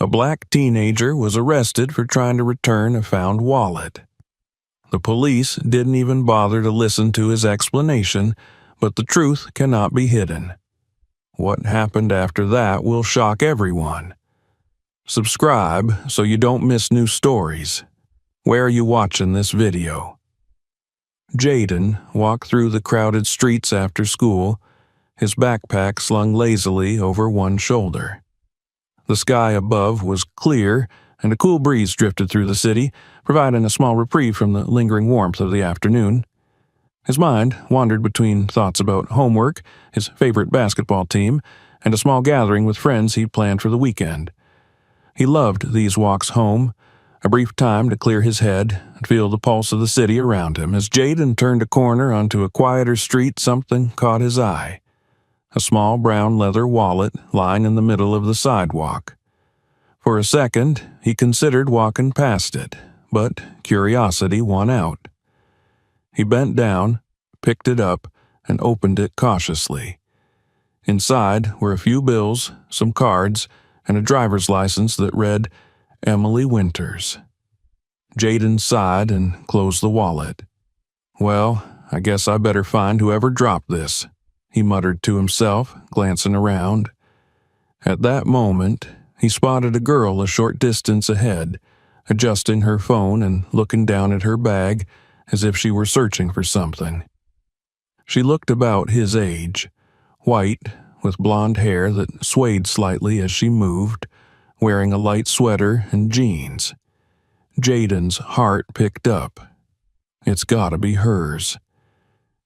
A black teenager was arrested for trying to return a found wallet. The police didn't even bother to listen to his explanation, but the truth cannot be hidden. What happened after that will shock everyone. Subscribe so you don't miss new stories. Where are you watching this video? Jaden walked through the crowded streets after school, his backpack slung lazily over one shoulder. The sky above was clear, and a cool breeze drifted through the city, providing a small reprieve from the lingering warmth of the afternoon. His mind wandered between thoughts about homework, his favorite basketball team, and a small gathering with friends he'd planned for the weekend. He loved these walks home, a brief time to clear his head and feel the pulse of the city around him. As Jaden turned a corner onto a quieter street, something caught his eye. A small brown leather wallet lying in the middle of the sidewalk. For a second, he considered walking past it, but curiosity won out. He bent down, picked it up, and opened it cautiously. Inside were a few bills, some cards, and a driver's license that read, Emily Winters. Jaden sighed and closed the wallet. Well, I guess I better find whoever dropped this, he muttered to himself, glancing around. At that moment, he spotted a girl a short distance ahead, adjusting her phone and looking down at her bag as if she were searching for something. She looked about his age, white, with blonde hair that swayed slightly as she moved, wearing a light sweater and jeans. Jaden's heart picked up. It's gotta be hers.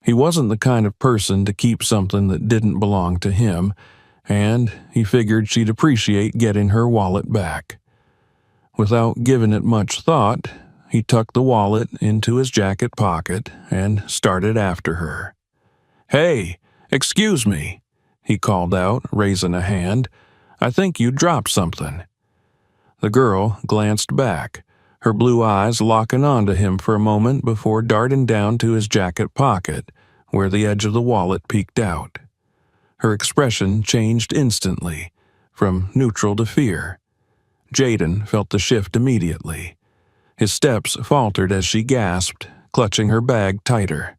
He wasn't the kind of person to keep something that didn't belong to him, and he figured she'd appreciate getting her wallet back. Without giving it much thought, he tucked the wallet into his jacket pocket and started after her. Hey, excuse me, he called out, raising a hand. I think you dropped something. The girl glanced back, her blue eyes locking onto him for a moment before darting down to his jacket pocket, where the edge of the wallet peeked out. Her expression changed instantly, from neutral to fear. Jaden felt the shift immediately. His steps faltered as she gasped, clutching her bag tighter.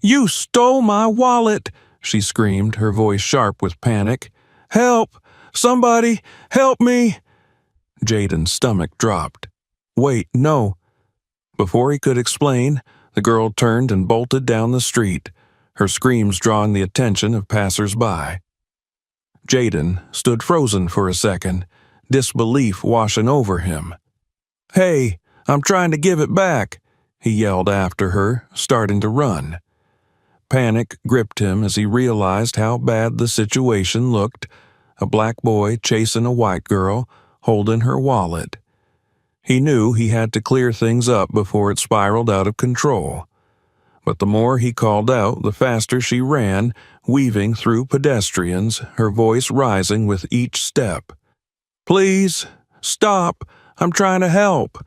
You stole my wallet, she screamed, her voice sharp with panic. Help! Somebody! Help me! Jaden's stomach dropped. Wait, no. Before he could explain, the girl turned and bolted down the street, her screams drawing the attention of passers-by. Jaden stood frozen for a second, disbelief washing over him. Hey, I'm trying to give it back, he yelled after her, starting to run. Panic gripped him as he realized how bad the situation looked, a black boy chasing a white girl, holding her wallet. He knew he had to clear things up before it spiraled out of control. But the more he called out, the faster she ran, weaving through pedestrians, her voice rising with each step. Please, stop, I'm trying to help,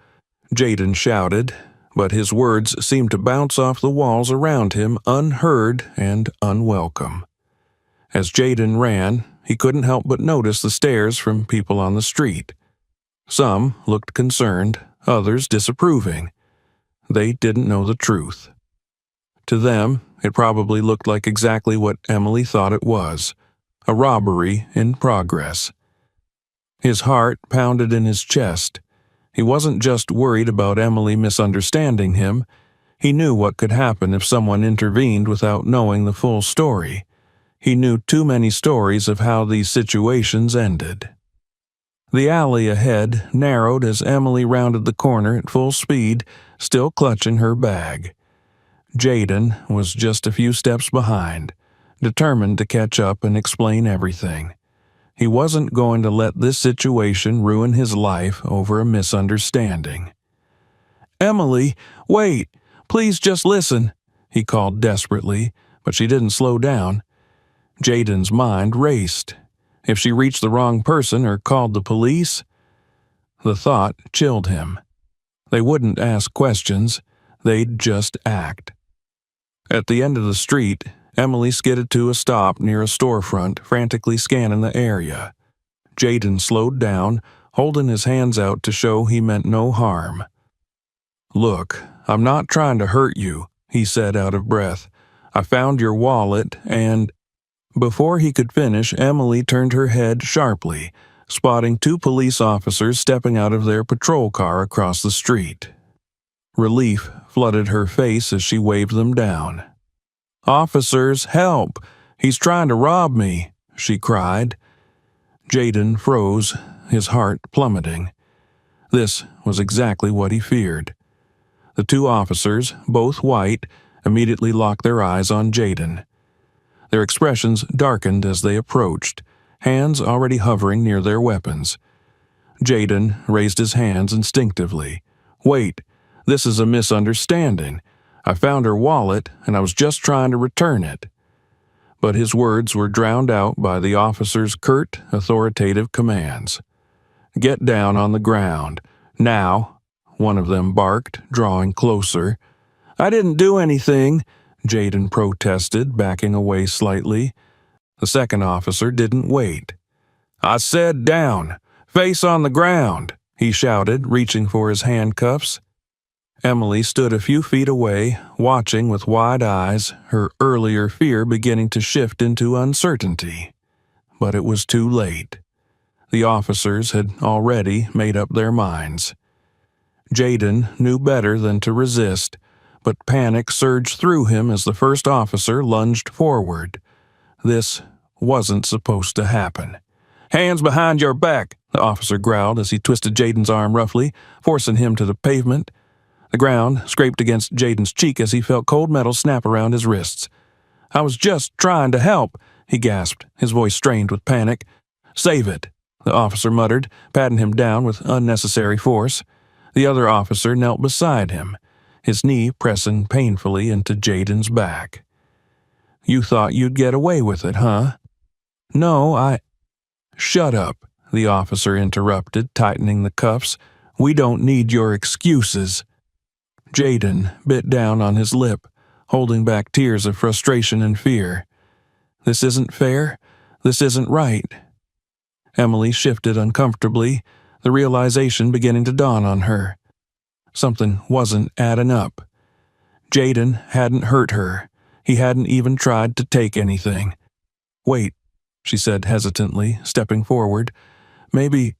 Jaden shouted, but his words seemed to bounce off the walls around him unheard and unwelcome. As Jaden ran, he couldn't help but notice the stares from people on the street. Some looked concerned, others disapproving. They didn't know the truth. To them, it probably looked like exactly what Emily thought it was, a robbery in progress. His heart pounded in his chest. He wasn't just worried about Emily misunderstanding him. He knew what could happen if someone intervened without knowing the full story. He knew too many stories of how these situations ended. The alley ahead narrowed as Emily rounded the corner at full speed, still clutching her bag. Jaden was just a few steps behind, determined to catch up and explain everything. He wasn't going to let this situation ruin his life over a misunderstanding. Emily, wait, please just listen, he called desperately, but she didn't slow down. Jaden's mind raced. If she reached the wrong person or called the police? The thought chilled him. They wouldn't ask questions, they'd just act. At the end of the street, Emily skidded to a stop near a storefront, frantically scanning the area. Jaden slowed down, holding his hands out to show he meant no harm. "Look, I'm not trying to hurt you," he said out of breath. "I found your wallet and—" Before he could finish, Emily turned her head sharply, spotting 2 police officers stepping out of their patrol car across the street. Relief flooded her face as she waved them down. "Officers, help! He's trying to rob me!" she cried. Jaden froze, his heart plummeting. This was exactly what he feared. The 2 officers, both white, immediately locked their eyes on Jaden. Their expressions darkened as they approached, hands already hovering near their weapons. Jaden raised his hands instinctively. "Wait, this is a misunderstanding. I found her wallet, and I was just trying to return it." But his words were drowned out by the officer's curt, authoritative commands. "Get down on the ground. Now," one of them barked, drawing closer. "I didn't do anything," Jaden protested, backing away slightly. The second officer didn't wait. "I said down. Face on the ground," he shouted, reaching for his handcuffs. Emily stood a few feet away, watching with wide eyes, her earlier fear beginning to shift into uncertainty. But it was too late. The officers had already made up their minds. Jaden knew better than to resist, but panic surged through him as the first officer lunged forward. This wasn't supposed to happen. "Hands behind your back," the officer growled as he twisted Jaden's arm roughly, forcing him to the pavement. The ground scraped against Jaden's cheek as he felt cold metal snap around his wrists. "I was just trying to help," he gasped, his voice strained with panic. "Save it," the officer muttered, patting him down with unnecessary force. The other officer knelt beside him, his knee pressing painfully into Jaden's back. "You thought you'd get away with it, huh?" "No, I—" "Shut up," the officer interrupted, tightening the cuffs. "We don't need your excuses." Jaden bit down on his lip, holding back tears of frustration and fear. "This isn't fair. This isn't right." Emily shifted uncomfortably, the realization beginning to dawn on her. Something wasn't adding up. Jaden hadn't hurt her. He hadn't even tried to take anything. "Wait," she said hesitantly, stepping forward. Maybe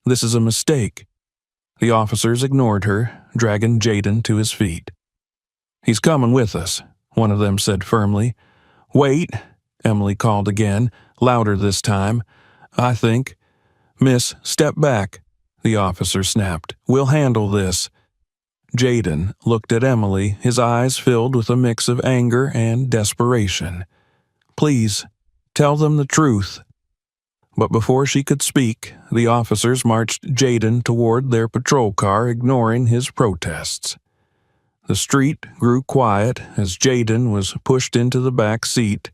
this is a mistake." The officers ignored her, dragging Jaden to his feet. "He's coming with us," one of them said firmly. "Wait," Emily called again, louder this time. "I think—" "Miss, step back," the officer snapped. "We'll handle this." Jaden looked at Emily, his eyes filled with a mix of anger and desperation. "Please, tell them the truth." But before she could speak, the officers marched Jaden toward their patrol car, ignoring his protests. The street grew quiet as Jaden was pushed into the back seat,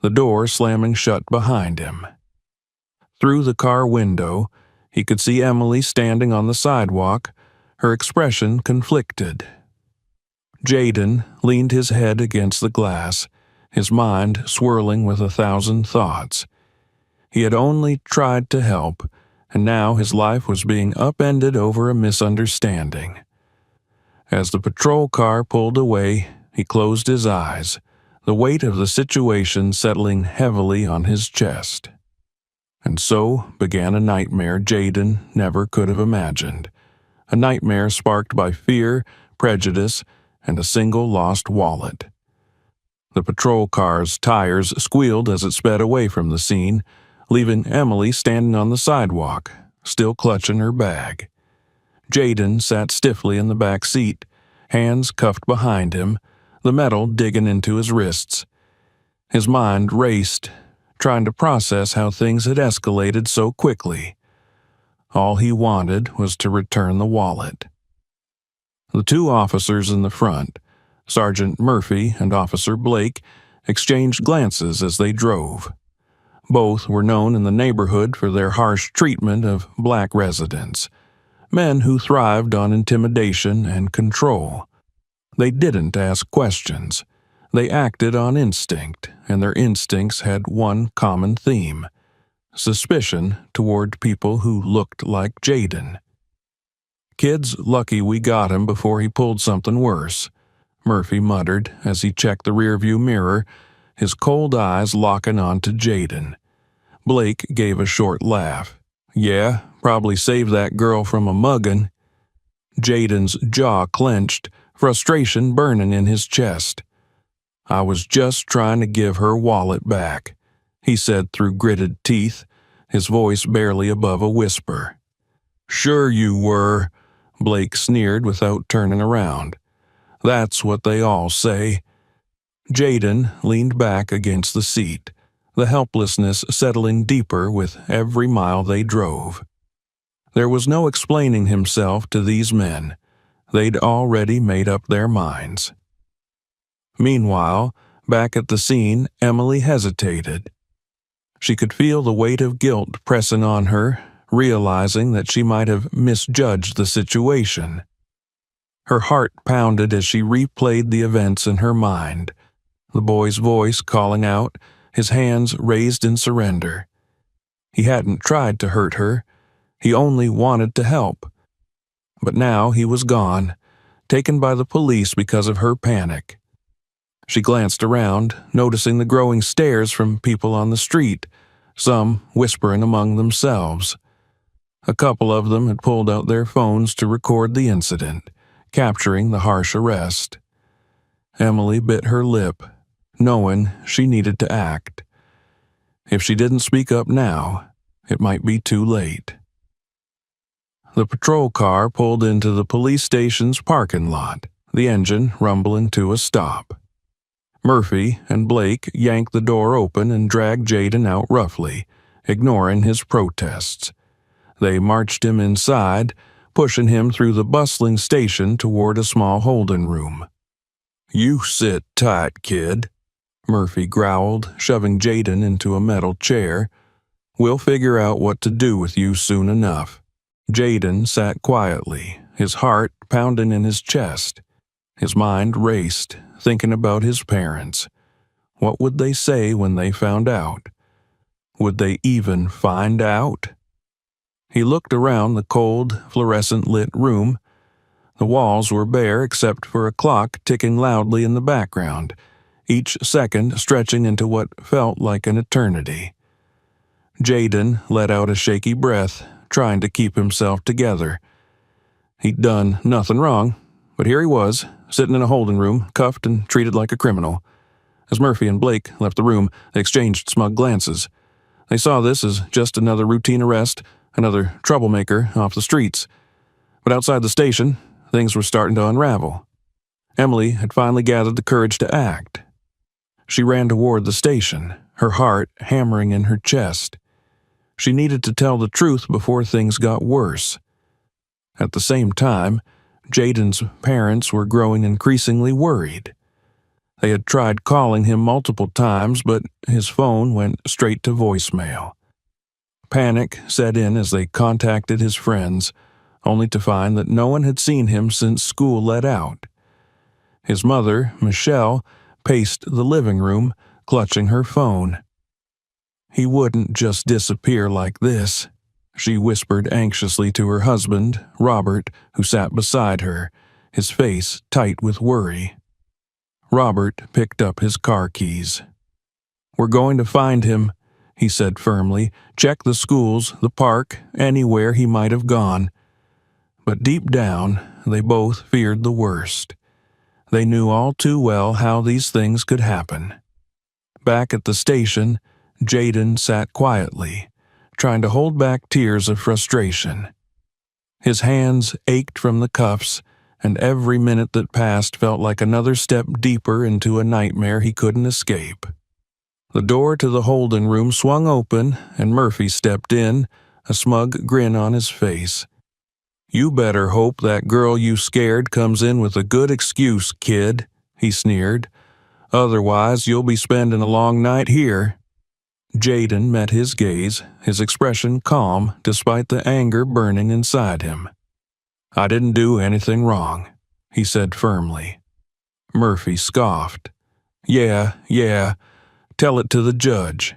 the door slamming shut behind him. Through the car window, he could see Emily standing on the sidewalk, her expression conflicted. Jaden leaned his head against the glass, his mind swirling with 1,000 thoughts. He had only tried to help, and now his life was being upended over a misunderstanding. As the patrol car pulled away, he closed his eyes, the weight of the situation settling heavily on his chest. And so began a nightmare Jaden never could have imagined. A nightmare sparked by fear, prejudice, and a single lost wallet. The patrol car's tires squealed as it sped away from the scene, leaving Emily standing on the sidewalk, still clutching her bag. Jaden sat stiffly in the back seat, hands cuffed behind him, the metal digging into his wrists. His mind raced, trying to process how things had escalated so quickly. All he wanted was to return the wallet. The 2 officers in the front, Sergeant Murphy and Officer Blake, exchanged glances as they drove. Both were known in the neighborhood for their harsh treatment of black residents, men who thrived on intimidation and control. They didn't ask questions. They acted on instinct, and their instincts had one common theme: suspicion toward people who looked like Jaden. "Kid's lucky we got him before he pulled something worse," Murphy muttered as he checked the rearview mirror, his cold eyes locking on to Jaden. Blake gave a short laugh. "Yeah, probably saved that girl from a mugging." Jaden's jaw clenched, frustration burning in his chest. "I was just trying to give her wallet back," he said through gritted teeth, his voice barely above a whisper. "Sure you were," Blake sneered without turning around. "That's what they all say." Jaden leaned back against the seat, the helplessness settling deeper with every mile they drove. There was no explaining himself to these men. They'd already made up their minds. Meanwhile, back at the scene, Emily hesitated. She could feel the weight of guilt pressing on her, realizing that she might have misjudged the situation. Her heart pounded as she replayed the events in her mind, the boy's voice calling out, his hands raised in surrender. He hadn't tried to hurt her. He only wanted to help. But now he was gone, taken by the police because of her panic. She glanced around, noticing the growing stares from people on the street, some whispering among themselves. A couple of them had pulled out their phones to record the incident, capturing the harsh arrest. Emily bit her lip, knowing she needed to act. If she didn't speak up now, it might be too late. The patrol car pulled into the police station's parking lot, the engine rumbling to a stop. Murphy and Blake yanked the door open and dragged Jaden out roughly, ignoring his protests. They marched him inside, pushing him through the bustling station toward a small holding room. "You sit tight, kid," Murphy growled, shoving Jaden into a metal chair. "We'll figure out what to do with you soon enough." Jaden sat quietly, his heart pounding in his chest. His mind raced, thinking about his parents. What would they say when they found out? Would they even find out? He looked around the cold, fluorescent-lit room. The walls were bare except for a clock ticking loudly in the background, each second stretching into what felt like an eternity. Jaden let out a shaky breath, trying to keep himself together. He'd done nothing wrong, but here he was, sitting in a holding room, cuffed and treated like a criminal. As Murphy and Blake left the room, they exchanged smug glances. They saw this as just another routine arrest, another troublemaker off the streets. But outside the station, things were starting to unravel. Emily had finally gathered the courage to act. She ran toward the station, her heart hammering in her chest. She needed to tell the truth before things got worse. At the same time, Jaden's parents were growing increasingly worried. They had tried calling him multiple times, but his phone went straight to voicemail. Panic set in as they contacted his friends, only to find that no one had seen him since school let out. His mother, Michelle, paced the living room, clutching her phone. "He wouldn't just disappear like this," she whispered anxiously to her husband, Robert, who sat beside her, his face tight with worry. Robert picked up his car keys. "We're going to find him," he said firmly. "Check the schools, the park, anywhere he might have gone." But deep down, they both feared the worst. They knew all too well how these things could happen. Back at the station, Jaden sat quietly, trying to hold back tears of frustration. His hands ached from the cuffs, and every minute that passed felt like another step deeper into a nightmare he couldn't escape. The door to the holding room swung open, and Murphy stepped in, a smug grin on his face. "You better hope that girl you scared comes in with a good excuse, kid," he sneered. "Otherwise, you'll be spending a long night here." Jaden met his gaze, his expression calm despite the anger burning inside him. "I didn't do anything wrong," he said firmly. Murphy scoffed. Yeah, tell it to the judge."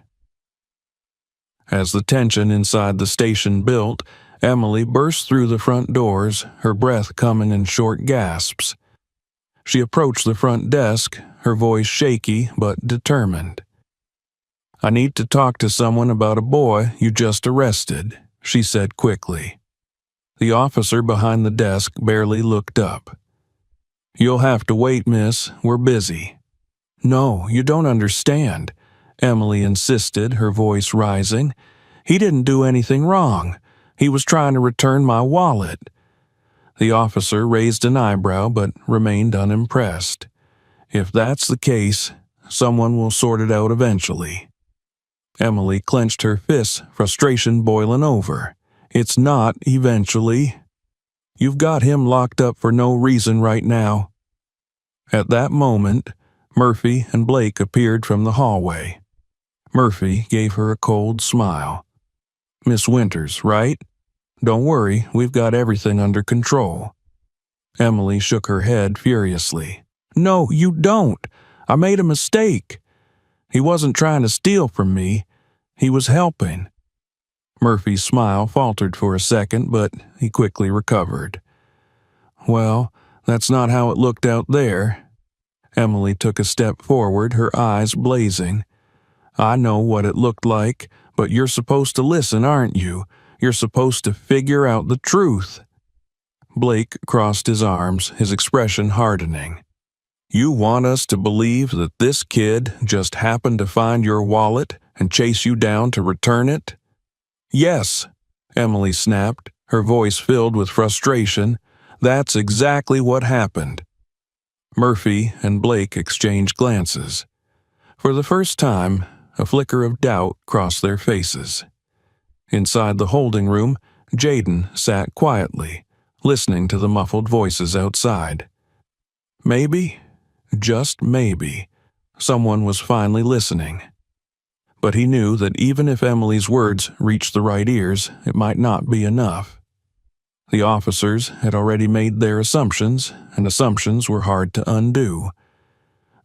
As the tension inside the station built, Emily burst through the front doors, her breath coming in short gasps. She approached the front desk, her voice shaky but determined. "I need to talk to someone about a boy you just arrested," she said quickly. The officer behind the desk barely looked up. "You'll have to wait, miss. We're busy." "No, you don't understand," Emily insisted, her voice rising. "He didn't do anything wrong. He was trying to return my wallet." The officer raised an eyebrow but remained unimpressed. "If that's the case, someone will sort it out eventually." Emily clenched her fists, frustration boiling over. "It's not eventually. You've got him locked up for no reason right now." At that moment, Murphy and Blake appeared from the hallway. Murphy gave her a cold smile. "Miss Winters, right? Don't worry, we've got everything under control." Emily shook her head furiously. "No, you don't. I made a mistake. He wasn't trying to steal from me. He was helping." Murphy's smile faltered for a second, but he quickly recovered. "Well, that's not how it looked out there." Emily took a step forward, her eyes blazing. "I know what it looked like, but you're supposed to listen, aren't you? You're supposed to figure out the truth." Blake crossed his arms, his expression hardening. "You want us to believe that this kid just happened to find your wallet and chase you down to return it?" "Yes," Emily snapped, her voice filled with frustration. "That's exactly what happened." Murphy and Blake exchanged glances. For the first time, a flicker of doubt crossed their faces. Inside the holding room, Jaden sat quietly, listening to the muffled voices outside. Maybe, just maybe, someone was finally listening. But he knew that even if Emily's words reached the right ears, it might not be enough. The officers had already made their assumptions, and assumptions were hard to undo.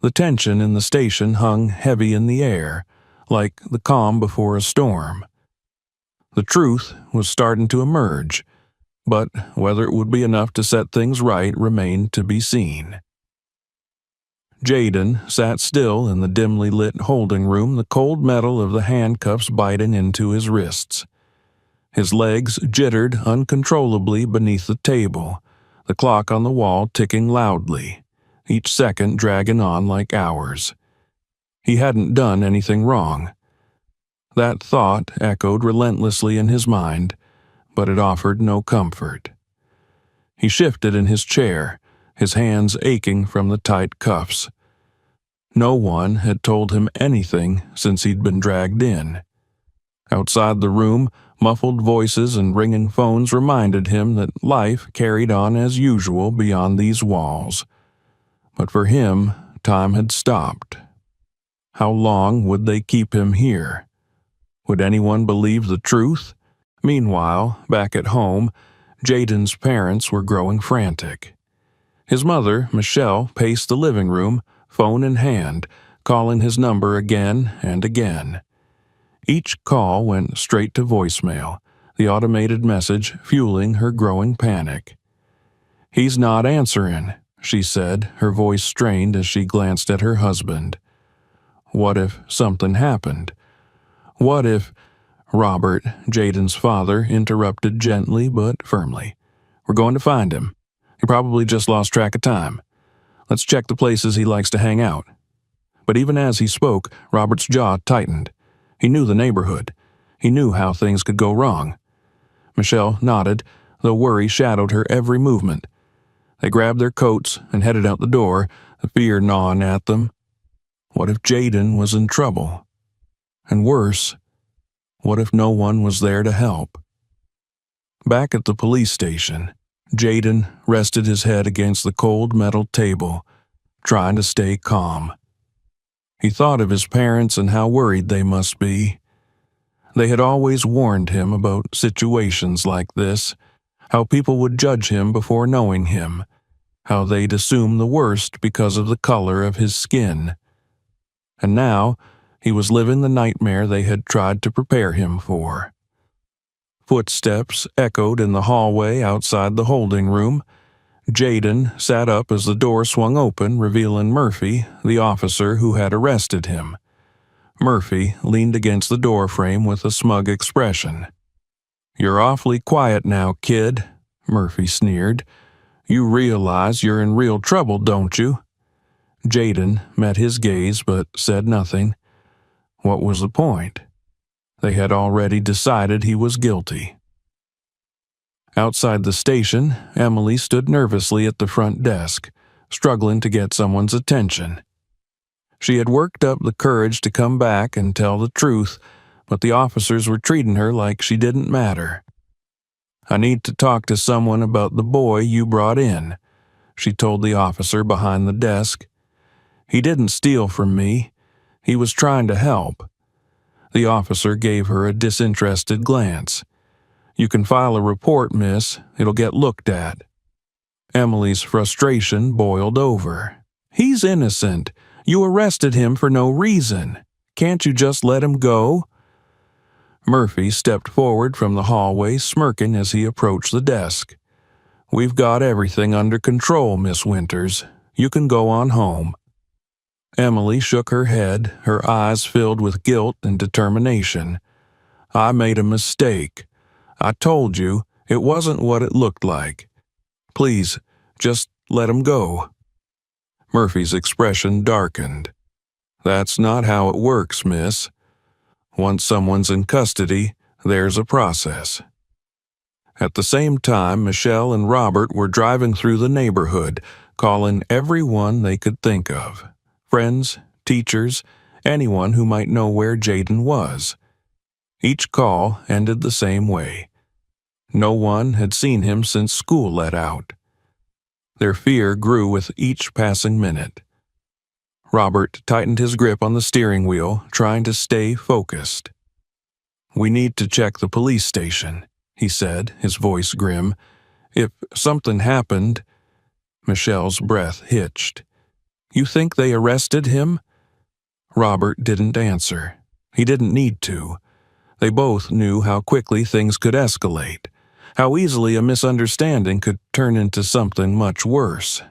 The tension in the station hung heavy in the air, like the calm before a storm. The truth was starting to emerge, but whether it would be enough to set things right remained to be seen. Jaden sat still in the dimly lit holding room, the cold metal of the handcuffs biting into his wrists. His legs jittered uncontrollably beneath the table, the clock on the wall ticking loudly, each second dragging on like hours. He hadn't done anything wrong. That thought echoed relentlessly in his mind, but it offered no comfort. He shifted in his chair, his hands aching from the tight cuffs. No one had told him anything since he'd been dragged in. Outside the room, muffled voices and ringing phones reminded him that life carried on as usual beyond these walls. But for him, time had stopped. How long would they keep him here? Would anyone believe the truth? Meanwhile, back at home, Jaden's parents were growing frantic. His mother, Michelle, paced the living room, phone in hand, calling his number again and again. Each call went straight to voicemail, the automated message fueling her growing panic. "He's not answering," she said, her voice strained as she glanced at her husband. What if something happened? What if... Robert, Jaden's father, interrupted gently but firmly. "We're going to find him. He probably just lost track of time. Let's check the places he likes to hang out." But even as he spoke, Robert's jaw tightened. He knew the neighborhood. He knew how things could go wrong. Michelle nodded, though worry shadowed her every movement. They grabbed their coats and headed out the door, the fear gnawing at them. What if Jaden was in trouble? And worse, what if no one was there to help? Back at the police station, Jaden rested his head against the cold metal table, trying to stay calm. He thought of his parents and how worried they must be. They had always warned him about situations like this, how people would judge him before knowing him, how they'd assume the worst because of the color of his skin. And now, He was living the nightmare they had tried to prepare him for. Footsteps echoed in the hallway outside the holding room. Jaden sat up as the door swung open, revealing Murphy, the officer who had arrested him. Murphy leaned against the doorframe with a smug expression. "You're awfully quiet now, kid," Murphy sneered. "You realize you're in real trouble, don't you?" Jaden met his gaze but said nothing. What was the point? They had already decided he was guilty. Outside the station, Emily stood nervously at the front desk, struggling to get someone's attention. She had worked up the courage to come back and tell the truth, but the officers were treating her like she didn't matter. "I need to talk to someone about the boy you brought in," she told the officer behind the desk. "He didn't steal from me. He was trying to help." The officer gave her a disinterested glance. "You can file a report, miss. It'll get looked at." Emily's frustration boiled over. "He's innocent. You arrested him for no reason. Can't you just let him go?" Murphy stepped forward from the hallway, smirking as he approached the desk. "We've got everything under control, Miss Winters. You can go on home." Emily shook her head, her eyes filled with guilt and determination. "I made a mistake. I told you it wasn't what it looked like. Please, just let him go." Murphy's expression darkened. "That's not how it works, miss. Once someone's in custody, there's a process." At the same time, Michelle and Robert were driving through the neighborhood, calling everyone they could think of. Friends, teachers, anyone who might know where Jaden was. Each call ended the same way. No one had seen him since school let out. Their fear grew with each passing minute. Robert tightened his grip on the steering wheel, trying to stay focused. "We need to check the police station," he said, his voice grim. "If something happened—" Michelle's breath hitched. "You think they arrested him?" Robert didn't answer. He didn't need to. They both knew how quickly things could escalate, how easily a misunderstanding could turn into something much worse.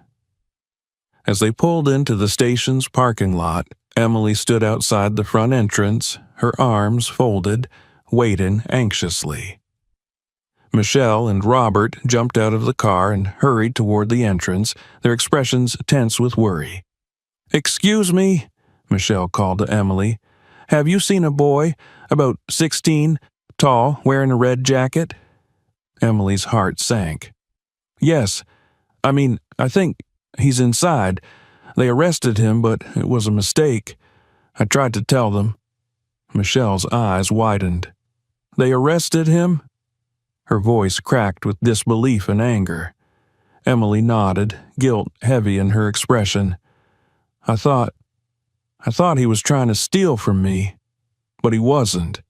As they pulled into the station's parking lot, Emily stood outside the front entrance, her arms folded, waiting anxiously. Michelle and Robert jumped out of the car and hurried toward the entrance, their expressions tense with worry. "Excuse me," Michelle called to Emily. "Have you seen a boy, about 16, tall, wearing a red jacket?" Emily's heart sank. "Yes. I think he's inside. They arrested him, but it was a mistake. I tried to tell them." Michelle's eyes widened. "They arrested him?" Her voice cracked with disbelief and anger. Emily nodded, guilt heavy in her expression. I thought he was trying to steal from me, but he wasn't.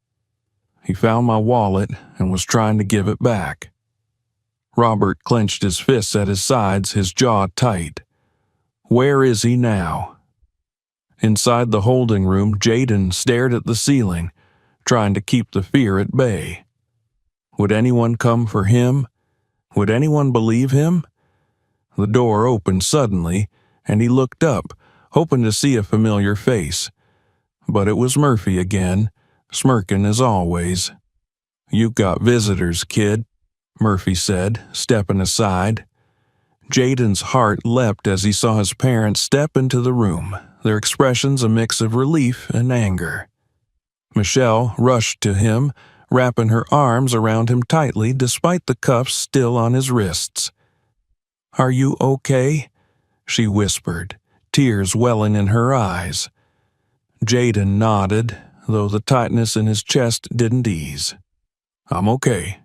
He found my wallet and was trying to give it back." Robert clenched his fists at his sides, his jaw tight. "Where is he now?" Inside the holding room, Jaden stared at the ceiling, trying to keep the fear at bay. Would anyone come for him? Would anyone believe him? The door opened suddenly, and he looked up, hoping to see a familiar face. But it was Murphy again, smirking as always. "You got visitors, kid," Murphy said, stepping aside. Jaden's heart leapt as he saw his parents step into the room, their expressions a mix of relief and anger. Michelle rushed to him, wrapping her arms around him tightly despite the cuffs still on his wrists. "Are you okay?" she whispered, tears welling in her eyes. Jaden nodded, though the tightness in his chest didn't ease. "I'm okay."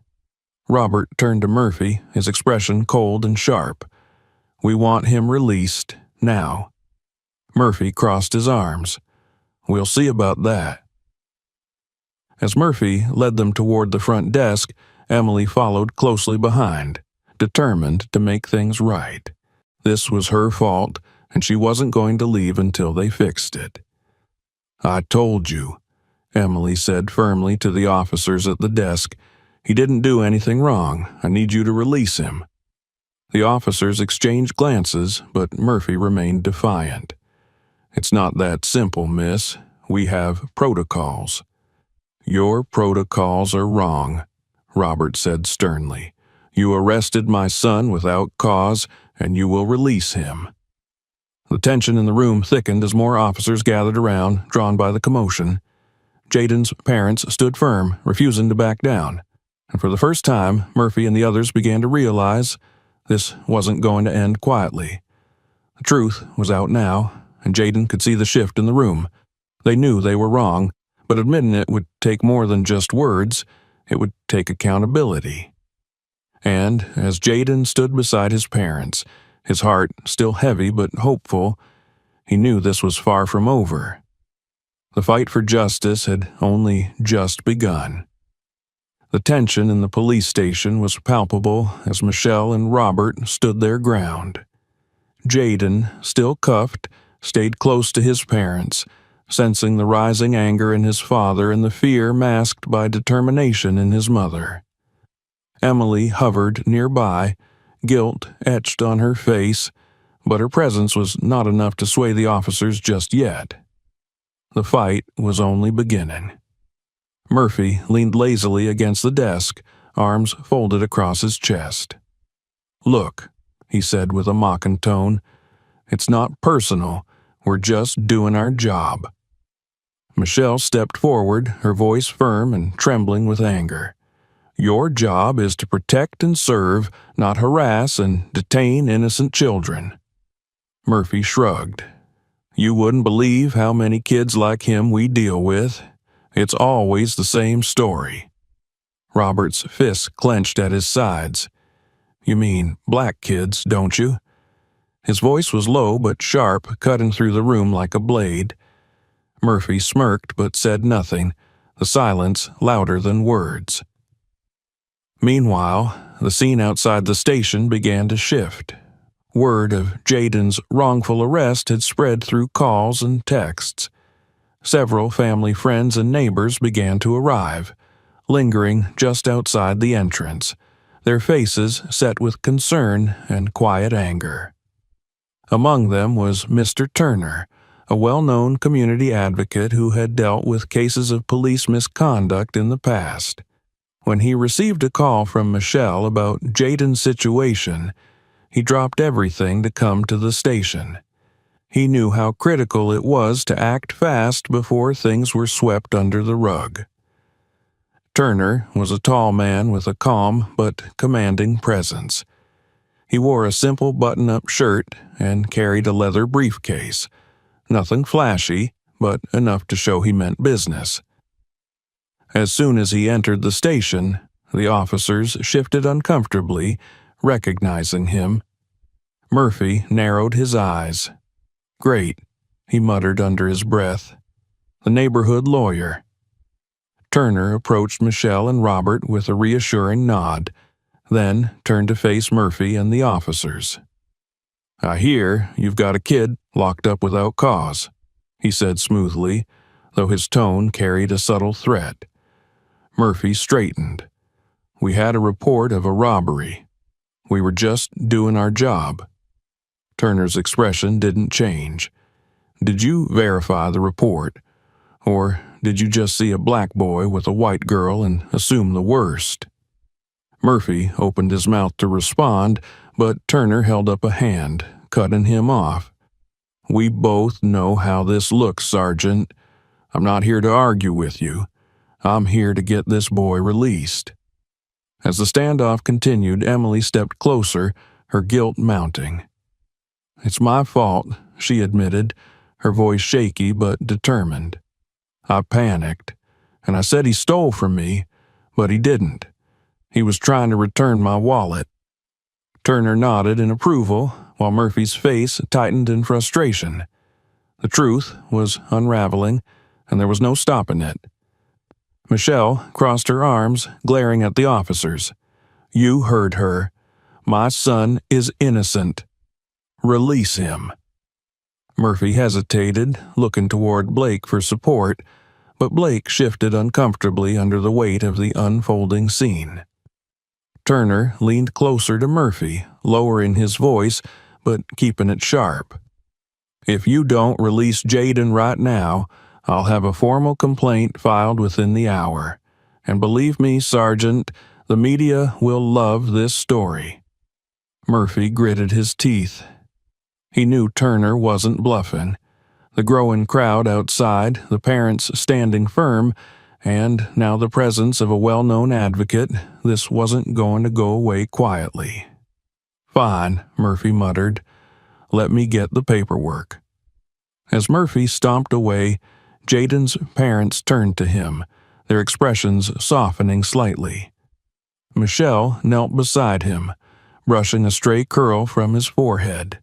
Robert turned to Murphy, his expression cold and sharp. "We want him released, now." Murphy crossed his arms. "We'll see about that." As Murphy led them toward the front desk, Emily followed closely behind, determined to make things right. This was her fault, and she wasn't going to leave until they fixed it. "I told you," Emily said firmly to the officers at the desk. "He didn't do anything wrong. I need you to release him." The officers exchanged glances, but Murphy remained defiant. "It's not that simple, miss. We have protocols." "Your protocols are wrong," Robert said sternly. "You arrested my son without cause, and you will release him." The tension in the room thickened as more officers gathered around, drawn by the commotion. Jaden's parents stood firm, refusing to back down. And for the first time, Murphy and the others began to realize this wasn't going to end quietly. The truth was out now, and Jaden could see the shift in the room. They knew they were wrong, but admitting it would take more than just words. It would take accountability. And as Jaden stood beside his parents, his heart still heavy but hopeful, he knew this was far from over. The fight for justice had only just begun. The tension in the police station was palpable as Michelle and Robert stood their ground. Jaden, still cuffed, stayed close to his parents, sensing the rising anger in his father and the fear masked by determination in his mother. Emily hovered nearby, guilt etched on her face, but her presence was not enough to sway the officers just yet. The fight was only beginning. Murphy leaned lazily against the desk, arms folded across his chest. "Look," he said with a mocking tone, "it's not personal. We're just doing our job." Michelle stepped forward, her voice firm and trembling with anger. "Your job is to protect and serve, not harass and detain innocent children." Murphy shrugged. "You wouldn't believe how many kids like him we deal with. It's always the same story." Robert's fists clenched at his sides. "You mean black kids, don't you?" His voice was low but sharp, cutting through the room like a blade. Murphy smirked but said nothing, the silence louder than words. Meanwhile, the scene outside the station began to shift. Word of Jaden's wrongful arrest had spread through calls and texts. Several family friends and neighbors began to arrive, lingering just outside the entrance, their faces set with concern and quiet anger. Among them was Mr. Turner, a well-known community advocate who had dealt with cases of police misconduct in the past. When he received a call from Michelle about Jaden's situation, he dropped everything to come to the station. He knew how critical it was to act fast before things were swept under the rug. Turner was a tall man with a calm but commanding presence. He wore a simple button-up shirt and carried a leather briefcase. Nothing flashy, but enough to show he meant business. As soon as he entered the station, the officers shifted uncomfortably, recognizing him. Murphy narrowed his eyes. "Great," he muttered under his breath. "The neighborhood lawyer." Turner approached Michelle and Robert with a reassuring nod, then turned to face Murphy and the officers. "I hear you've got a kid locked up without cause," he said smoothly, though his tone carried a subtle threat. Murphy straightened. "We had a report of a robbery. We were just doing our job." Turner's expression didn't change. "Did you verify the report? Or did you just see a black boy with a white girl and assume the worst?" Murphy opened his mouth to respond, but Turner held up a hand, cutting him off. "We both know how this looks, Sergeant. I'm not here to argue with you. I'm here to get this boy released." As the standoff continued, Emily stepped closer, her guilt mounting. "It's my fault," she admitted, her voice shaky but determined. "I panicked, and I said he stole from me, but he didn't. He was trying to return my wallet." Turner nodded in approval, while Murphy's face tightened in frustration. The truth was unraveling, and there was no stopping it. Michelle crossed her arms, glaring at the officers. "You heard her. My son is innocent. Release him." Murphy hesitated, looking toward Blake for support, but Blake shifted uncomfortably under the weight of the unfolding scene. Turner leaned closer to Murphy, lowering his voice, but keeping it sharp. "If you don't release Jaden right now, I'll have a formal complaint filed within the hour. And believe me, Sergeant, the media will love this story." Murphy gritted his teeth. He knew Turner wasn't bluffing. The growing crowd outside, the parents standing firm, and now the presence of a well-known advocate, this wasn't going to go away quietly. "Fine," Murphy muttered. "Let me get the paperwork." As Murphy stomped away, Jaden's parents turned to him, their expressions softening slightly. Michelle knelt beside him, brushing a stray curl from his forehead.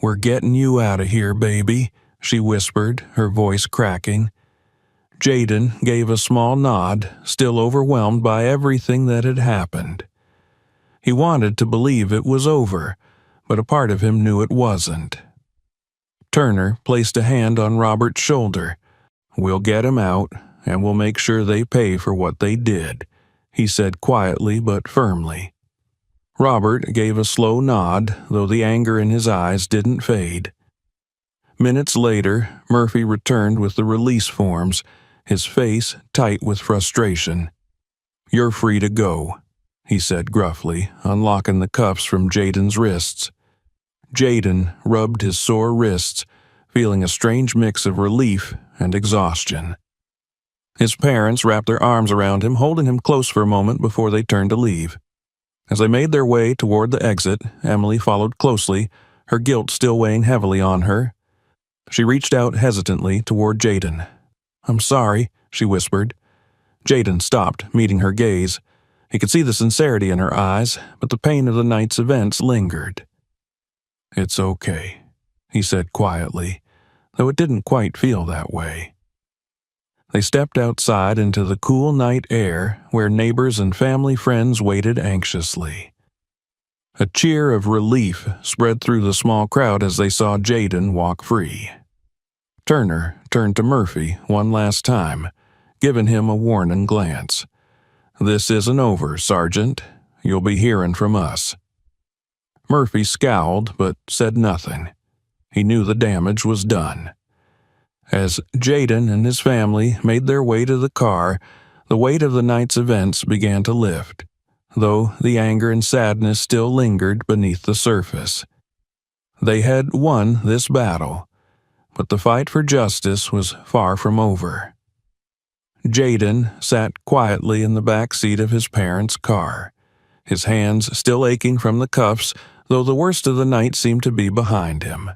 "We're getting you out of here, baby," she whispered, her voice cracking. Jaden gave a small nod, still overwhelmed by everything that had happened. He wanted to believe it was over, but a part of him knew it wasn't. Turner placed a hand on Robert's shoulder. "We'll get him out, and we'll make sure they pay for what they did," he said quietly but firmly. Robert gave a slow nod, though the anger in his eyes didn't fade. Minutes later, Murphy returned with the release forms, his face tight with frustration. "You're free to go," he said gruffly, unlocking the cuffs from Jaden's wrists. Jaden rubbed his sore wrists, feeling a strange mix of relief and exhaustion. His parents wrapped their arms around him, holding him close for a moment before they turned to leave. As they made their way toward the exit, Emily followed closely, her guilt still weighing heavily on her. She reached out hesitantly toward Jaden. "I'm sorry," she whispered. Jaden stopped, meeting her gaze. He could see the sincerity in her eyes, but the pain of the night's events lingered. "It's okay," he said quietly, though it didn't quite feel that way. They stepped outside into the cool night air, where neighbors and family friends waited anxiously. A cheer of relief spread through the small crowd as they saw Jaden walk free. Turner turned to Murphy one last time, giving him a warning glance. "This isn't over, Sergeant. You'll be hearing from us." Murphy scowled but said nothing. He knew the damage was done. As Jaden and his family made their way to the car, the weight of the night's events began to lift, though the anger and sadness still lingered beneath the surface. They had won this battle, but the fight for justice was far from over. Jaden sat quietly in the back seat of his parents' car, his hands still aching from the cuffs, though the worst of the night seemed to be behind him.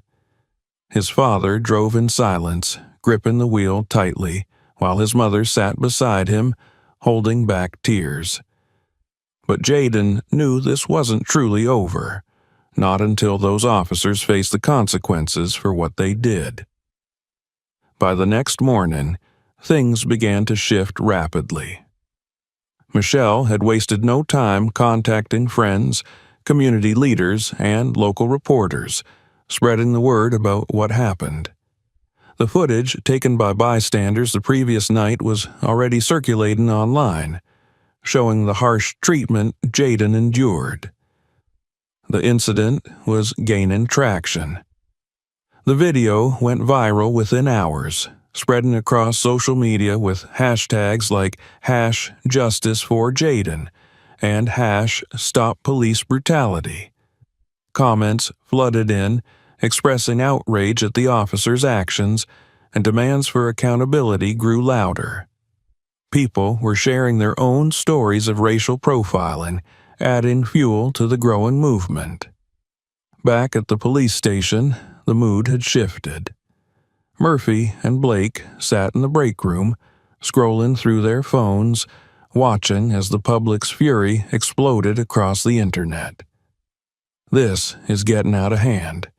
His father drove in silence, gripping the wheel tightly, while his mother sat beside him, holding back tears. But Jaden knew this wasn't truly over, not until those officers faced the consequences for what they did. By the next morning, things began to shift rapidly. Michelle had wasted no time contacting friends, community leaders, and local reporters, spreading the word about what happened. The footage taken by bystanders the previous night was already circulating online, showing the harsh treatment Jaden endured. The incident was gaining traction. The video went viral within hours, spreading across social media with hashtags like #JusticeForJaden and #StopPoliceBrutality. Comments flooded in, expressing outrage at the officer's actions, and demands for accountability grew louder. People were sharing their own stories of racial profiling, adding fuel to the growing movement. Back at the police station, the mood had shifted. Murphy and Blake sat in the break room, scrolling through their phones, watching as the public's fury exploded across the internet. "This is getting out of hand,"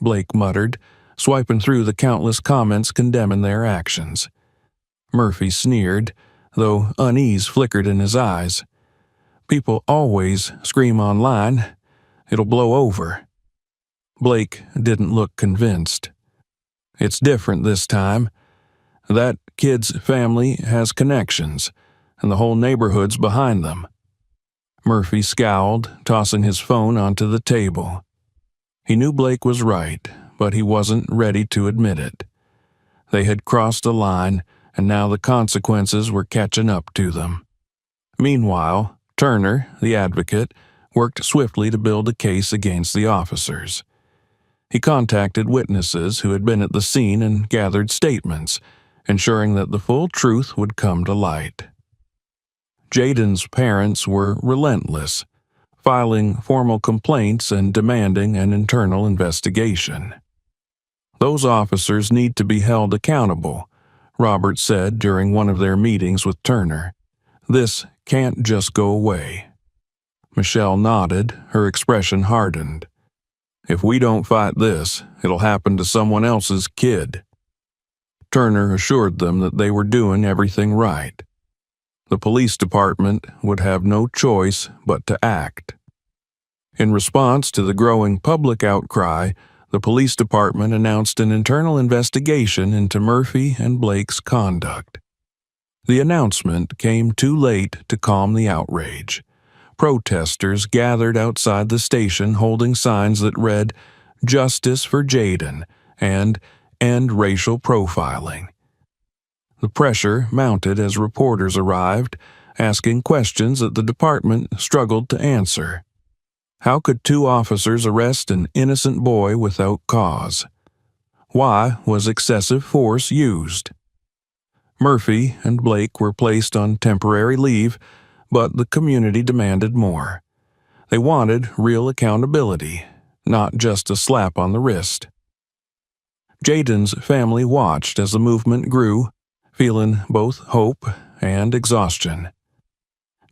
Blake muttered, swiping through the countless comments condemning their actions. Murphy sneered, though unease flickered in his eyes. "People always scream online. It'll blow over." Blake didn't look convinced. It's different this time. That kid's family has connections, and the whole neighborhood's behind them." Murphy scowled, tossing his phone onto the table. He knew Blake was right, but he wasn't ready to admit it. They had crossed a line, and now the consequences were catching up to them. Meanwhile, Turner, the advocate, worked swiftly to build a case against the officers. He contacted witnesses who had been at the scene and gathered statements, ensuring that the full truth would come to light. Jaden's parents were relentless, filing formal complaints and demanding an internal investigation. "Those officers need to be held accountable," Robert said during one of their meetings with Turner. "This can't just go away." Michelle nodded, her expression hardened. "If we don't fight this, it'll happen to someone else's kid." Turner assured them that they were doing everything right. The police department would have no choice but to act. In response to the growing public outcry, the police department announced an internal investigation into Murphy and Blake's conduct. The announcement came too late to calm the outrage. Protesters gathered outside the station holding signs that read, "Justice for Jaden" and "End racial profiling." The pressure mounted as reporters arrived, asking questions that the department struggled to answer. How could two officers arrest an innocent boy without cause? Why was excessive force used? Murphy and Blake were placed on temporary leave, but the community demanded more. They wanted real accountability, not just a slap on the wrist. Jaden's family watched as the movement grew, feeling both hope and exhaustion.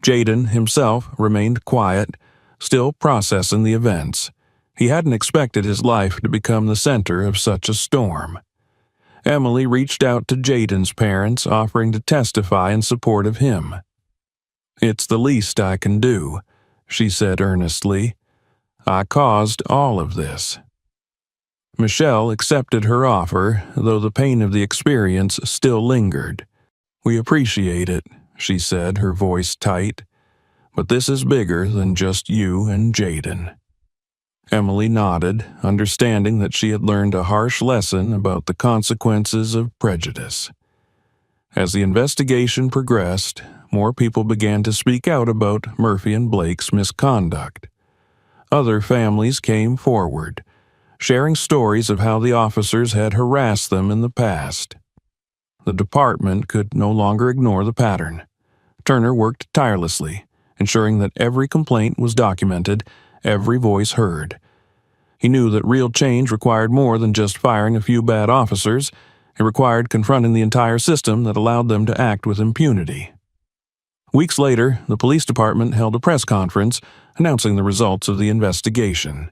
Jaden himself remained quiet, still processing the events. He hadn't expected his life to become the center of such a storm. Emily reached out to Jaden's parents, offering to testify in support of him. "It's the least I can do," she said earnestly. "I caused all of this." Michelle accepted her offer, though the pain of the experience still lingered. "We appreciate it," she said, her voice tight. "But this is bigger than just you and Jaden." Emily nodded, understanding that she had learned a harsh lesson about the consequences of prejudice. As the investigation progressed, more people began to speak out about Murphy and Blake's misconduct. Other families came forward, sharing stories of how the officers had harassed them in the past. The department could no longer ignore the pattern. Turner worked tirelessly, ensuring that every complaint was documented, every voice heard. He knew that real change required more than just firing a few bad officers. It required confronting the entire system that allowed them to act with impunity. Weeks later, the police department held a press conference announcing the results of the investigation.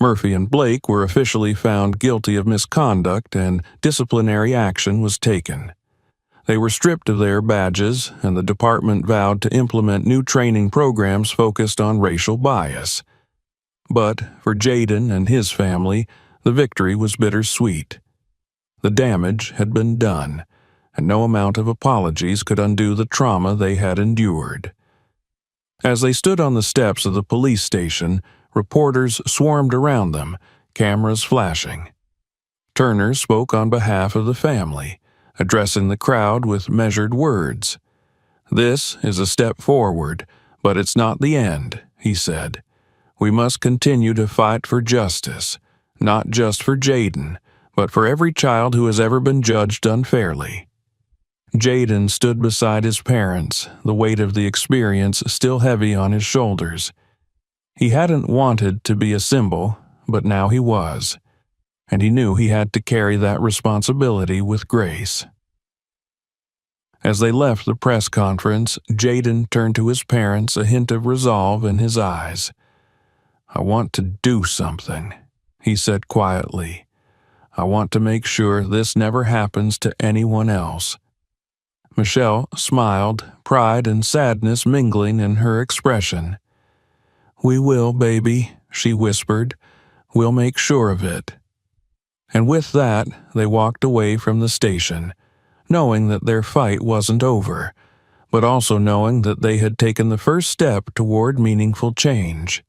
Murphy and Blake were officially found guilty of misconduct and disciplinary action was taken. They were stripped of their badges, and the department vowed to implement new training programs focused on racial bias. But for Jaden and his family, the victory was bittersweet. The damage had been done, and no amount of apologies could undo the trauma they had endured. As they stood on the steps of the police station, reporters swarmed around them, cameras flashing. Turner spoke on behalf of the family, addressing the crowd with measured words. "This is a step forward, but it's not the end," he said. "We must continue to fight for justice, not just for Jaden, but for every child who has ever been judged unfairly." Jaden stood beside his parents, the weight of the experience still heavy on his shoulders. He hadn't wanted to be a symbol, but now he was, and he knew he had to carry that responsibility with grace. As they left the press conference, Jaden turned to his parents, a hint of resolve in his eyes. "I want to do something," he said quietly. "I want to make sure this never happens to anyone else." Michelle smiled, pride and sadness mingling in her expression. "We will, baby," she whispered. "We'll make sure of it." And with that, they walked away from the station, knowing that their fight wasn't over, but also knowing that they had taken the first step toward meaningful change.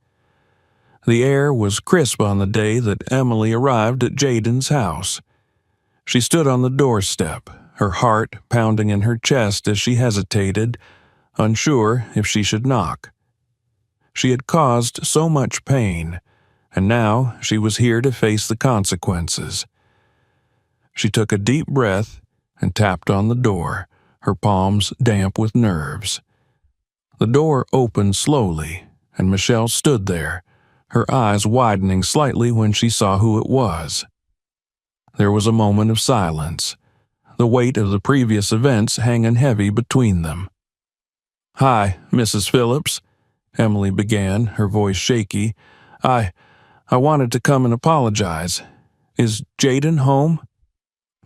The air was crisp on the day that Emily arrived at Jaden's house. She stood on the doorstep, her heart pounding in her chest as she hesitated, unsure if she should knock. She had caused so much pain, and now she was here to face the consequences. She took a deep breath and tapped on the door, her palms damp with nerves. The door opened slowly, and Michelle stood there, her eyes widening slightly when she saw who it was. There was a moment of silence, the weight of the previous events hanging heavy between them. "Hi, Mrs. Phillips," Emily began, her voice shaky. I wanted to come and apologize. Is Jaden home?"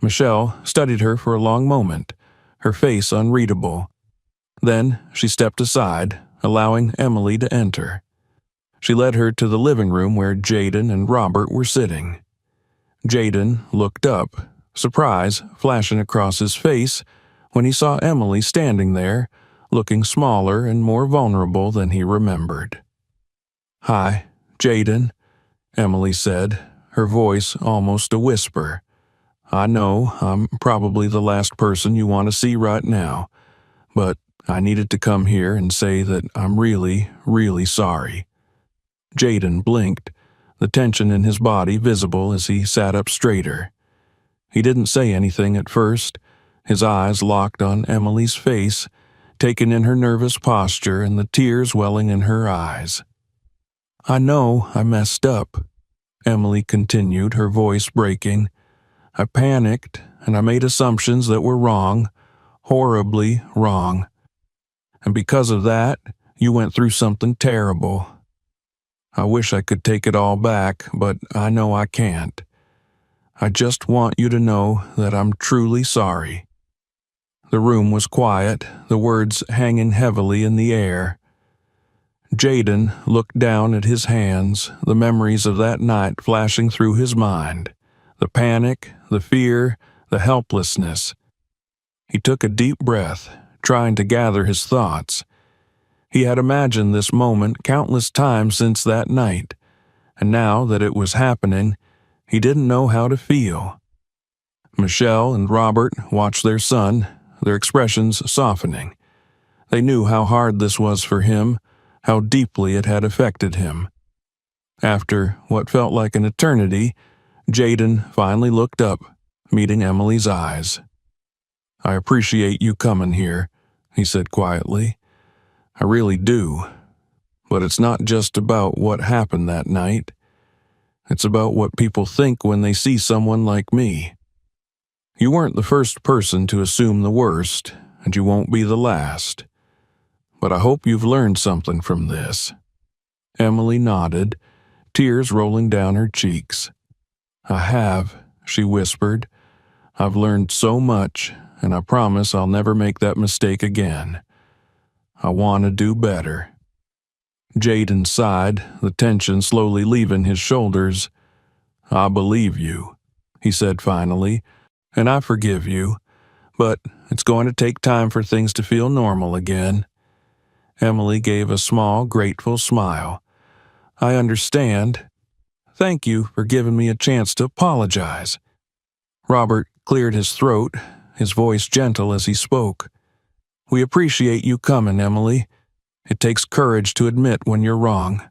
Michelle studied her for a long moment, her face unreadable. Then she stepped aside, allowing Emily to enter. She led her to the living room where Jaden and Robert were sitting. Jaden looked up, surprise flashing across his face when he saw Emily standing there, looking smaller and more vulnerable than he remembered. "Hi, Jaden," Emily said, her voice almost a whisper. "I know I'm probably the last person you want to see right now, but I needed to come here and say that I'm really, really sorry." Jaden blinked, the tension in his body visible as he sat up straighter. He didn't say anything at first, his eyes locked on Emily's face, taken in her nervous posture and the tears welling in her eyes. "I know I messed up," Emily continued, her voice breaking. "I panicked, and I made assumptions that were wrong, horribly wrong. And because of that, you went through something terrible. I wish I could take it all back, but I know I can't. I just want you to know that I'm truly sorry." The room was quiet, the words hanging heavily in the air. Jaden looked down at his hands, the memories of that night flashing through his mind, the panic, the fear, the helplessness. He took a deep breath, trying to gather his thoughts. He had imagined this moment countless times since that night, and now that it was happening, he didn't know how to feel. Michelle and Robert watched their son, their expressions softening. They knew how hard this was for him, how deeply it had affected him. After what felt like an eternity, Jaden finally looked up, meeting Emily's eyes. "I appreciate you coming here," he said quietly. "I really do. But it's not just about what happened that night. It's about what people think when they see someone like me. You weren't the first person to assume the worst, and you won't be the last. But I hope you've learned something from this." Emily nodded, tears rolling down her cheeks. "I have," she whispered. "I've learned so much, and I promise I'll never make that mistake again. I want to do better." Jaden sighed, the tension slowly leaving his shoulders. "I believe you," he said finally, "and I forgive you, but it's going to take time for things to feel normal again." Emily gave a small, grateful smile. "I understand. Thank you for giving me a chance to apologize." Robert cleared his throat, his voice gentle as he spoke. "We appreciate you coming, Emily. It takes courage to admit when you're wrong.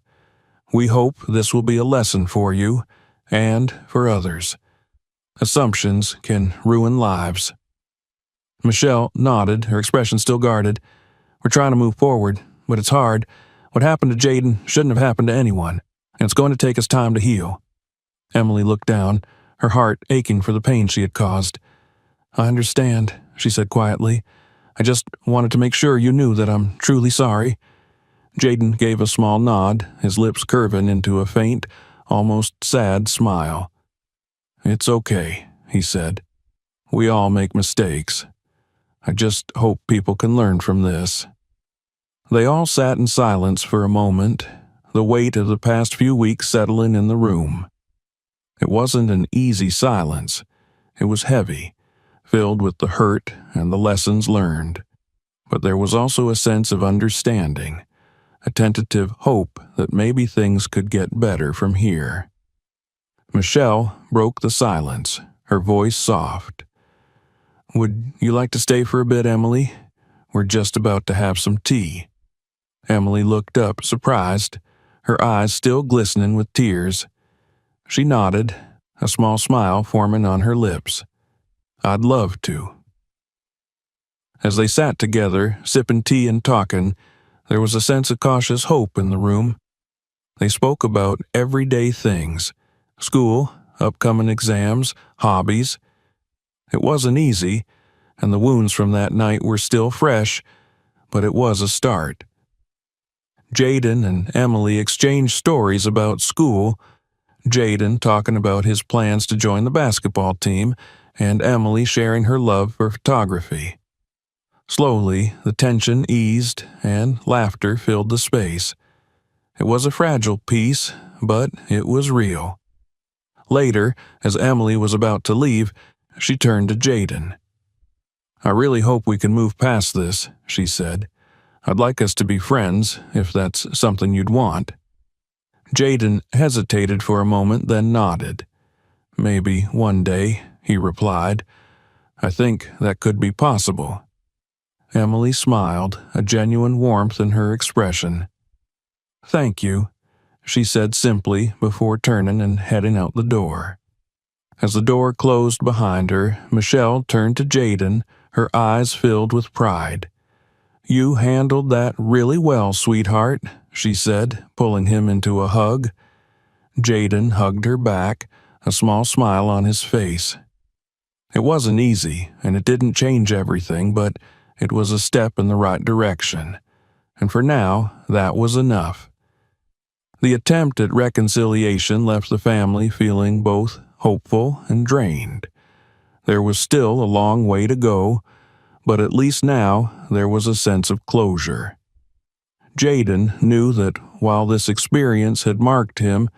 We hope this will be a lesson for you, and for others. Assumptions can ruin lives." Michelle nodded, her expression still guarded. "We're trying to move forward, but it's hard. What happened to Jaden shouldn't have happened to anyone, and it's going to take us time to heal." Emily looked down, her heart aching for the pain she had caused. "I understand," she said quietly. "I just wanted to make sure you knew that I'm truly sorry." Jaden gave a small nod, his lips curving into a faint, almost sad smile. "It's okay," he said. "We all make mistakes. I just hope people can learn from this." They all sat in silence for a moment, the weight of the past few weeks settling in the room. It wasn't an easy silence. It was heavy, filled with the hurt and the lessons learned. But there was also a sense of understanding, a tentative hope that maybe things could get better from here. Michelle broke the silence, her voice soft. "Would you like to stay for a bit, Emily? We're just about to have some tea." Emily looked up, surprised, her eyes still glistening with tears. She nodded, a small smile forming on her lips. "I'd love to." As they sat together, sipping tea and talking, there was a sense of cautious hope in the room. They spoke about everyday things: school, upcoming exams, hobbies. It wasn't easy, and the wounds from that night were still fresh, but it was a start. Jaden and Emily exchanged stories about school, Jaden talking about his plans to join the basketball team, and Emily sharing her love for photography. Slowly, the tension eased, and laughter filled the space. It was a fragile peace, but it was real. Later, as Emily was about to leave, she turned to Jaden. "I really hope we can move past this," she said. "I'd like us to be friends, if that's something you'd want." Jaden hesitated for a moment, then nodded. "Maybe one day," he replied. "I think that could be possible." Emily smiled, a genuine warmth in her expression. "Thank you," she said simply before turning and heading out the door. As the door closed behind her, Michelle turned to Jaden, her eyes filled with pride. "You handled that really well, sweetheart," she said, pulling him into a hug. Jaden hugged her back, a small smile on his face. It wasn't easy, and it didn't change everything, but it was a step in the right direction. And for now, that was enough. The attempt at reconciliation left the family feeling both hopeful and drained. There was still a long way to go, but at least now there was a sense of closure. Jaden knew that while this experience had marked him,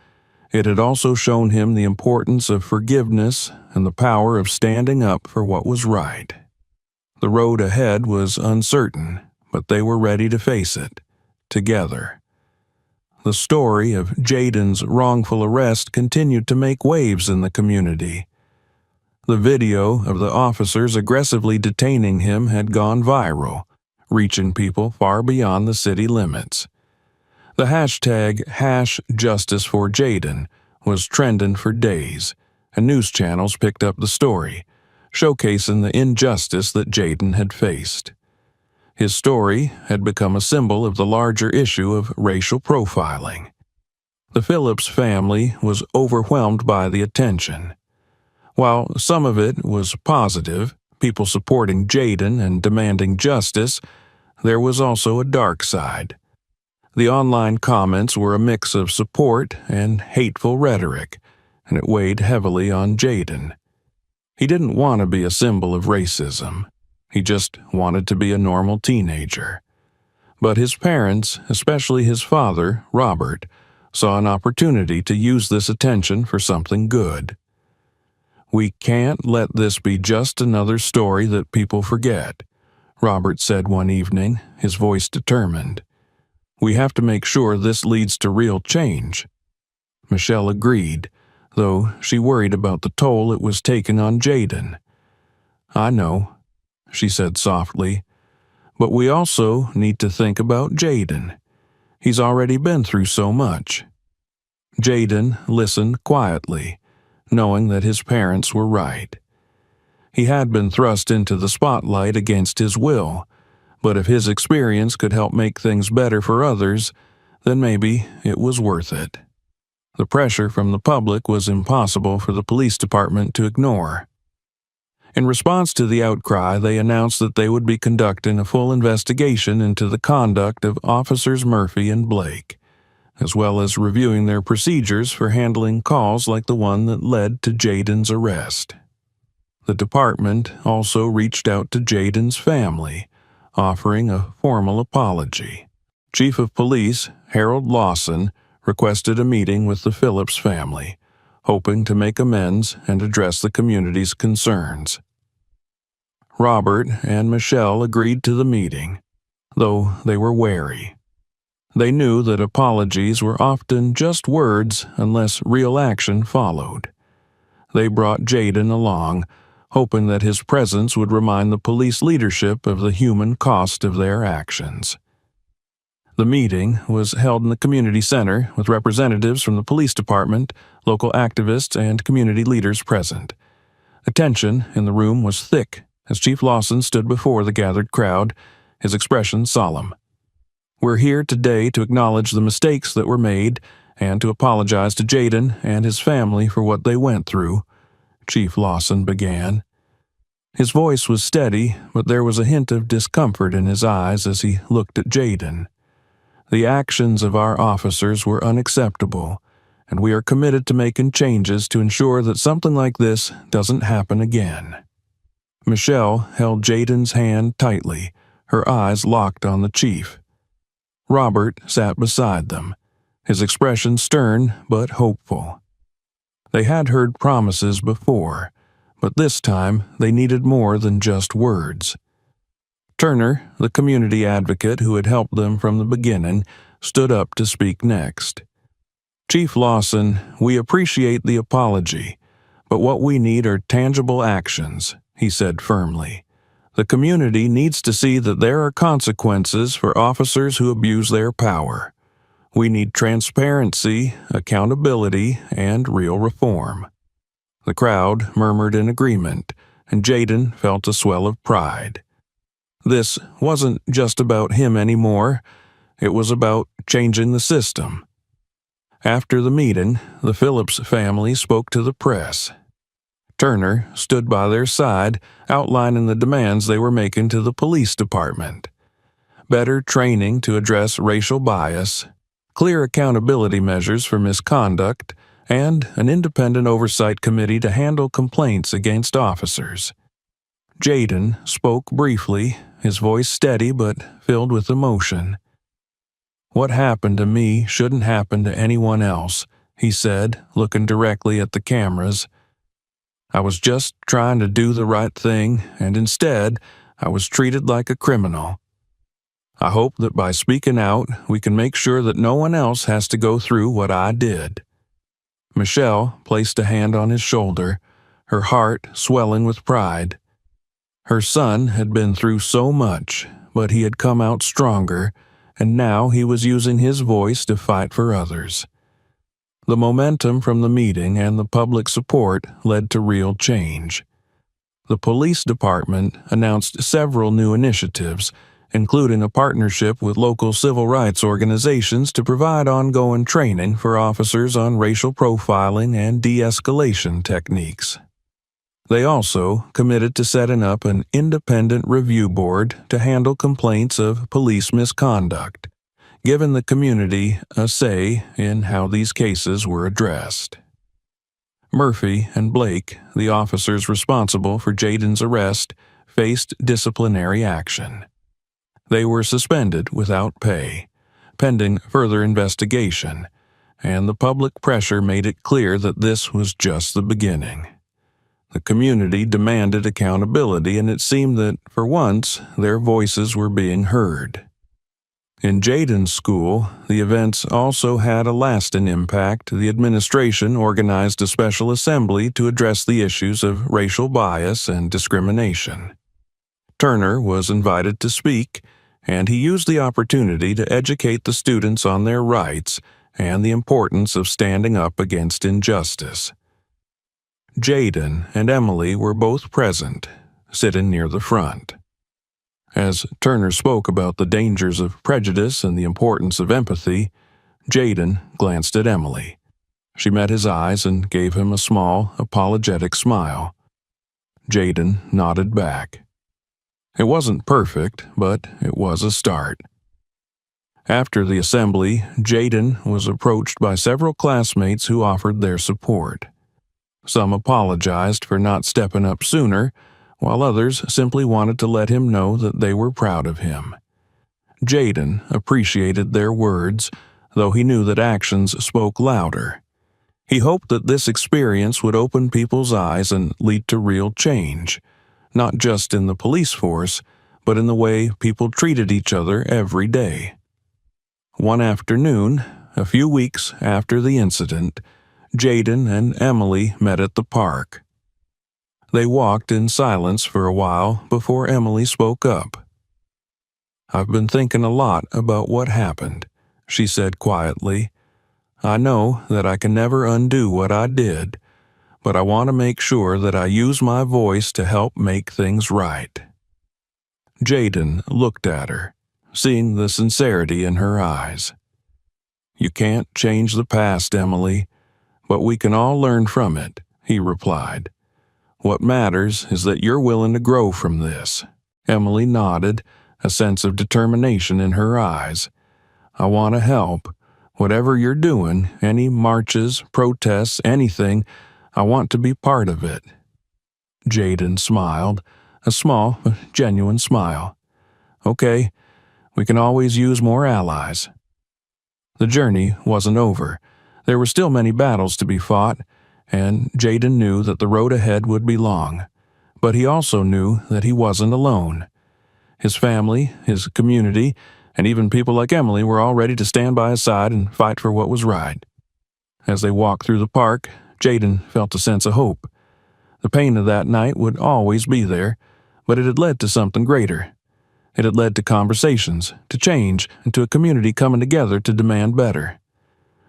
it had also shown him the importance of forgiveness and the power of standing up for what was right. The road ahead was uncertain, but they were ready to face it, together. The story of Jaden's wrongful arrest continued to make waves in the community. The video of the officers aggressively detaining him had gone viral, reaching people far beyond the city limits. The hashtag #JusticeForJaden was trending for days, and news channels picked up the story, showcasing the injustice that Jaden had faced. His story had become a symbol of the larger issue of racial profiling. The Phillips family was overwhelmed by the attention. While some of it was positive, people supporting Jaden and demanding justice, there was also a dark side. The online comments were a mix of support and hateful rhetoric, and it weighed heavily on Jaden. He didn't want to be a symbol of racism. He just wanted to be a normal teenager. But his parents, especially his father, Robert, saw an opportunity to use this attention for something good. "We can't let this be just another story that people forget," Robert said one evening, his voice determined. "We have to make sure this leads to real change." Michelle agreed, though she worried about the toll it was taking on Jaden. "I know," she said softly, "but we also need to think about Jaden. He's already been through so much." Jaden listened quietly, knowing that his parents were right. He had been thrust into the spotlight against his will, but if his experience could help make things better for others, then maybe it was worth it. The pressure from the public was impossible for the police department to ignore. In response to the outcry, they announced that they would be conducting a full investigation into the conduct of Officers Murphy and Blake, as well as reviewing their procedures for handling calls like the one that led to Jaden's arrest. The department also reached out to Jaden's family, offering a formal apology. Chief of Police Harold Lawson requested a meeting with the Phillips family, hoping to make amends and address the community's concerns. Robert and Michelle agreed to the meeting, though they were wary. They knew that apologies were often just words unless real action followed. They brought Jaden along, hoping that his presence would remind the police leadership of the human cost of their actions. The meeting was held in the community center with representatives from the police department, local activists, and community leaders present. Attention in the room was thick as Chief Lawson stood before the gathered crowd, his expression solemn. "We're here today to acknowledge the mistakes that were made and to apologize to Jaden and his family for what they went through," Chief Lawson began. His voice was steady, but there was a hint of discomfort in his eyes as he looked at Jaden. "The actions of our officers were unacceptable, and we are committed to making changes to ensure that something like this doesn't happen again." Michelle held Jaden's hand tightly, her eyes locked on the chief. Robert sat beside them, his expression stern but hopeful. They had heard promises before, but this time they needed more than just words. Turner, the community advocate who had helped them from the beginning, stood up to speak next. "Chief Lawson, we appreciate the apology, but what we need are tangible actions," he said firmly. "The community needs to see that there are consequences for officers who abuse their power. We need transparency, accountability, and real reform." The crowd murmured in agreement, and Jaden felt a swell of pride. This wasn't just about him anymore. It was about changing the system. After the meeting, the Phillips family spoke to the press. Turner stood by their side, outlining the demands they were making to the police department. Better training to address racial bias, clear accountability measures for misconduct, and an independent oversight committee to handle complaints against officers. Jaden spoke briefly, his voice steady but filled with emotion. "What happened to me shouldn't happen to anyone else," he said, looking directly at the cameras. "I was just trying to do the right thing, and instead, I was treated like a criminal. I hope that by speaking out, we can make sure that no one else has to go through what I did." Michelle placed a hand on his shoulder, her heart swelling with pride. Her son had been through so much, but he had come out stronger, and now he was using his voice to fight for others. The momentum from the meeting and the public support led to real change. The police department announced several new initiatives, including a partnership with local civil rights organizations to provide ongoing training for officers on racial profiling and de-escalation techniques. They also committed to setting up an independent review board to handle complaints of police misconduct, giving the community a say in how these cases were addressed. Murphy and Blake, the officers responsible for Jaden's arrest, faced disciplinary action. They were suspended without pay, pending further investigation, and the public pressure made it clear that this was just the beginning. The community demanded accountability, and it seemed that, for once, their voices were being heard. In Jaden's school, the events also had a lasting impact. The administration organized a special assembly to address the issues of racial bias and discrimination. Turner was invited to speak, and he used the opportunity to educate the students on their rights and the importance of standing up against injustice. Jaden and Emily were both present, sitting near the front. As Turner spoke about the dangers of prejudice and the importance of empathy, Jaden glanced at Emily. She met his eyes and gave him a small, apologetic smile. Jaden nodded back. It wasn't perfect, but it was a start. After the assembly, Jaden was approached by several classmates who offered their support. Some apologized for not stepping up sooner, while others simply wanted to let him know that they were proud of him. Jaden appreciated their words, though he knew that actions spoke louder. He hoped that this experience would open people's eyes and lead to real change, not just in the police force, but in the way people treated each other every day. One afternoon, a few weeks after the incident, Jaden and Emily met at the park. They walked in silence for a while before Emily spoke up. "I've been thinking a lot about what happened," she said quietly. "I know that I can never undo what I did, but I want to make sure that I use my voice to help make things right." Jaden looked at her, seeing the sincerity in her eyes. "You can't change the past, Emily, but we can all learn from it," he replied. "What matters is that you're willing to grow from this." Emily nodded, a sense of determination in her eyes. "I want to help. Whatever you're doing, any marches, protests, anything, I want to be part of it." Jaden smiled, a small but genuine smile. "Okay, we can always use more allies." The journey wasn't over. There were still many battles to be fought, and Jaden knew that the road ahead would be long. But he also knew that he wasn't alone. His family, his community, and even people like Emily were all ready to stand by his side and fight for what was right. As they walked through the park, Jaden felt a sense of hope. The pain of that night would always be there, but it had led to something greater. It had led to conversations, to change, and to a community coming together to demand better.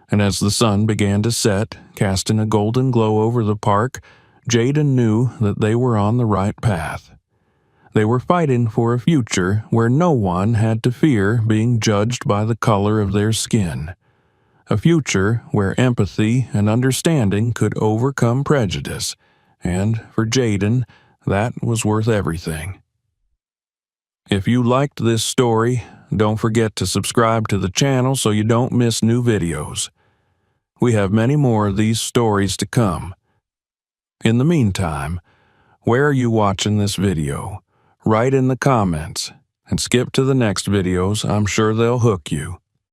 And as the sun began to set, casting a golden glow over the park, Jaden knew that they were on the right path. They were fighting for a future where no one had to fear being judged by the color of their skin. A future where empathy and understanding could overcome prejudice, and for Jaden, that was worth everything. If you liked this story, don't forget to subscribe to the channel so you don't miss new videos. We have many more of these stories to come. In the meantime, where are you watching this video? Write in the comments, and skip to the next videos. I'm sure they'll hook you.